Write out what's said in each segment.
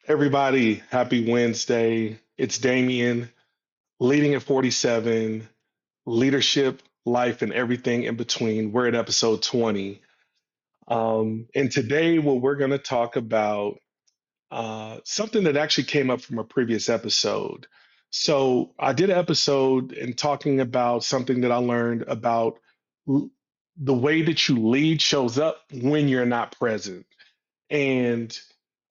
Everybody, happy Wednesday. It's Damion, leading at 47, leadership, life, and everything in between. We're at episode 20. And today, what we're going to talk about something that actually came up from a previous episode. So, I did an episode in talking about something that I learned about l- the way that you lead shows up when you're not present. And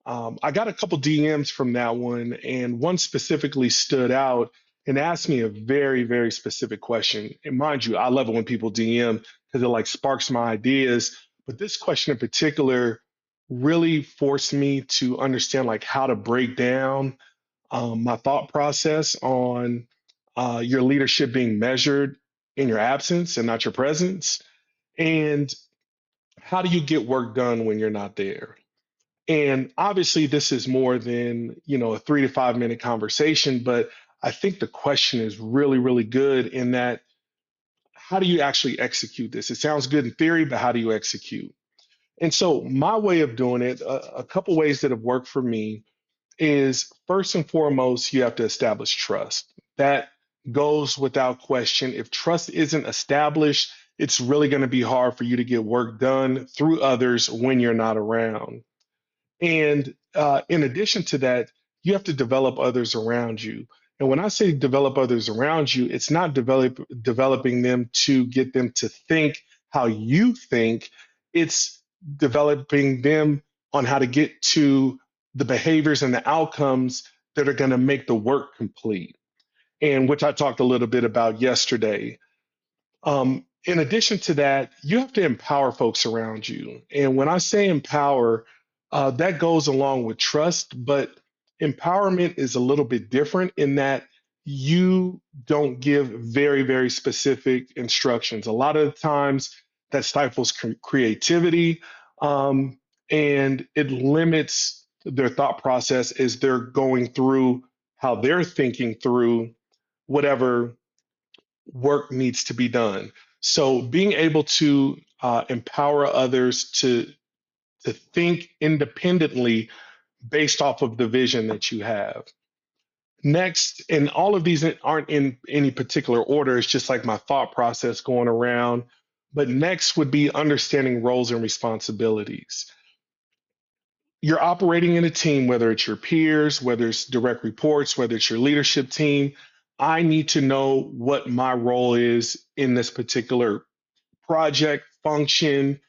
I got a couple DMs from that one, and one specifically stood out and asked me a very, very specific question. And mind you, I love it when people DM because it like sparks my ideas. But this question in particular really forced me to understand like how to break down my thought process on your leadership being measured in your absence and not your presence. And how do you get work done when you're not there? And obviously, this is more than, a 3 to 5 minute conversation, but I think the question is really, really good in that how do you actually execute this? It sounds good in theory, but how do you execute? And so, my way of doing it, a couple ways that have worked for me is first and foremost, you have to establish trust. That goes without question. If trust isn't established, it's really going to be hard for you to get work done through others when you're not around. And in addition to that, you have to develop others around you. And when I say develop others around you, it's not developing them to get them to think how you think. It's developing them on how to get to the behaviors and the outcomes that are going to make the work complete. And which I talked a little bit about yesterday. In addition to that, you have to empower folks around you. And when I say empower, that goes along with trust, but empowerment is a little bit different in that you don't give very, very specific instructions. A lot of the times that stifles creativity, and it limits their thought process as they're going through how they're thinking through whatever work needs to be done. So being able to empower others to think independently based off of the vision that you have. Next, and all of these aren't in any particular order, it's just like my thought process going around. But next would be understanding roles and responsibilities. You're operating in a team, whether it's your peers, whether it's direct reports, whether it's your leadership team. I need to know what my role is in this particular project, function,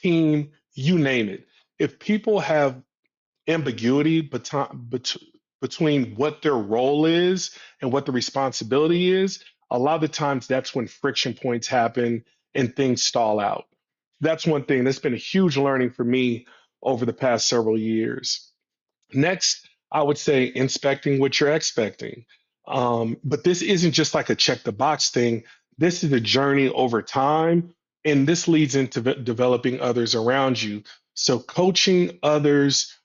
team, you name it. If people have ambiguity between what their role is and what the responsibility is, a lot of the times that's when friction points happen and things stall out. That's one thing that's been a huge learning for me over the past several years. Next, I would say inspecting what you're expecting. But this isn't just like a check the box thing. This is a journey over time, and this leads into developing others around you. So coaching others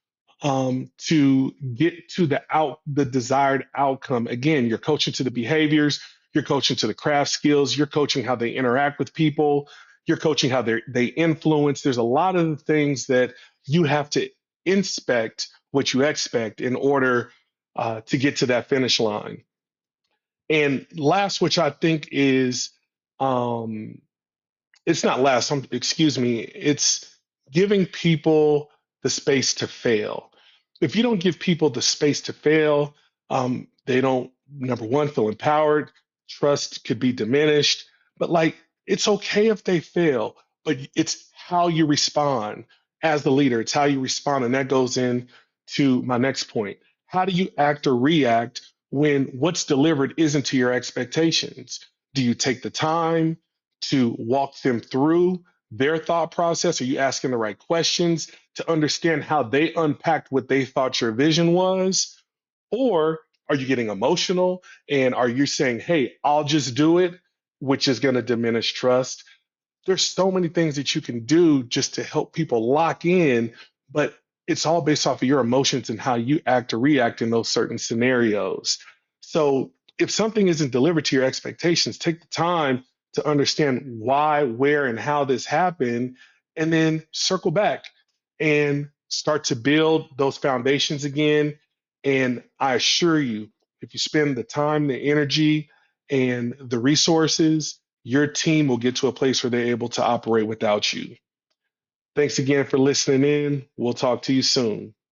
to get to the desired outcome. Again, you're coaching to the behaviors, you're coaching to the craft skills, you're coaching how they interact with people, you're coaching how they influence. There's a lot of the things that you have to inspect what you expect in order to get to that finish line. And last, which I think is, um, it's not last, excuse me, it's giving people the space to fail. If you don't give people the space to fail, they don't, number one, feel empowered, trust could be diminished. But like, it's okay if they fail, but it's how you respond as the leader, it's how you respond. And that goes in to my next point. How do you act or react when what's delivered isn't to your expectations? Do you take the time to walk them through their thought process? Are you asking the right questions to understand how they unpacked what they thought your vision was? Or are you getting emotional and are you saying, hey, I'll just do it, which is going to diminish trust? There's so many things that you can do just to help people lock in, but it's all based off of your emotions and how you act or react in those certain scenarios. So if something isn't delivered to your expectations, take the time to understand why, where, and how this happened, and then circle back and start to build those foundations again. And I assure you, if you spend the time, the energy, and the resources, your team will get to a place where they're able to operate without you. Thanks again for listening in. We'll talk to you soon.